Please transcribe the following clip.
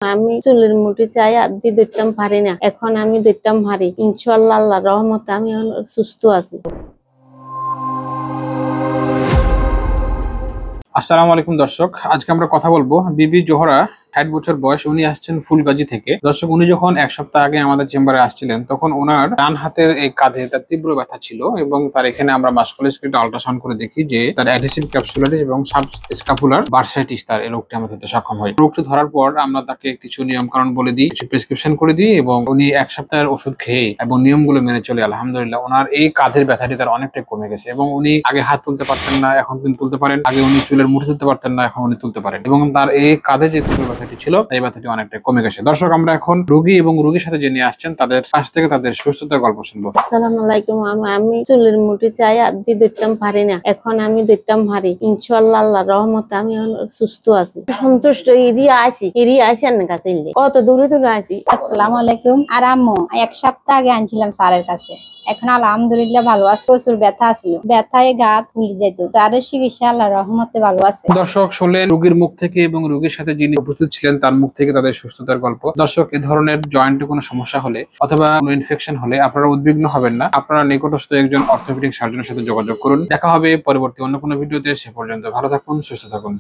আমি চুলের মুঠি চাই আদি ধরতাম পারি না, এখন আমি ধরতাম পারি। ইনশাআল্লাহ আল্লাহর রহমতে আমি সুস্থ আছি। আসসালামু আলাইকুম দর্শক, আজকে আমরা কথা বলবো বিবি জোহরা। 60 বছর বয়স, উনি আসছেন ফুলগাজী থেকে। দর্শক, উনি যখন এক সপ্তাহ আগে আমাদের চেম্বারে আসছিলেন তখন ওনার ডান হাতের এই কাঁধে তার তীব্র ব্যথা ছিল এবং তার এখানে আমরা মাস্কুলার আল্ট্রাসাউন্ড করে দেখি যে তার অ্যাডহেসিভ ক্যাপসুলারিস এবং সাবস্ক্যাপুলার বার্সাইটিস, তার এই রোগটি আমরা ধরতে সক্ষম হয়। রোগটি ধরার পর আমরা তাকে কিছু নিয়ম কানুন বলে দিই, কিছু প্রেসক্রিপশন করে দিই এবং উনি এক সপ্তাহের ওষুধ খেয়ে এবং নিয়মগুলো মেনে চলে আলহামদুলিল্লাহ ওনার এই কাঁধের ব্যথাটি তার অনেকটাই কমে গেছে। এবং উনি আগে হাত তুলতে পারতেন না, এখন তিনি তুলতে পারেন। আগে উনি চুলের মুঠি তুলতে পারতেন না, এখন উনি তুলতে পারেন। এবং তার এই কাঁধে যে তীব্র ব্যথাটি ছিল এই ব্যথাটি অনেকটা কমে গেছে। দর্শক, আমরা এখন রোগী এবং রোগীর সাথে যিনি আসছেন তাদের কাছ থেকে তাদের সুস্থতার গল্প শুনবো। আসসালামু আলাইকুম। আমি চুলের মুঠি চাই আদি ধরতাম পারি না, এখন আমি ধরতাম পারি। ইনশাআল্লাহ আল্লাহর রহমতে আমি সুস্থ আছি, সন্তুষ্ট। এরিয়া আছি আপনার কাছে, কত দূরে দূরে আছি। আসসালামু আলাইকুম। আর আম্মু এক সপ্তাহ আগে আনছিলাম স্যারের কাছে, এখন আলহামদুলিল্লাহ ভালো আছে। প্রচুর ব্যথা ছিল, ব্যথায় গা ফুলে যেত, তার চিকিৎসা আল্লাহর রহমতে ভালো আছে। দর্শক শুনলেন রোগীর মুখ থেকে এবং রোগীর সাথে যিনি উপস্থিত ছিলেন তার মুখ থেকে তাদের সুস্থতার গল্প। দর্শক, এই ধরনের জয়েন্টে কোনো সমস্যা হলে অথবা কোনো ইনফেকশন হলে আপনারা উদ্বিগ্ন হবেন না, আপনারা নিকটস্থ একজন অর্থোপেডিক সার্জনের সাথে যোগাযোগ করুন। দেখা হবে পরবর্তী অন্য কোনো ভিডিওতে। সে পর্যন্ত ভালো থাকুন, সুস্থ থাকুন।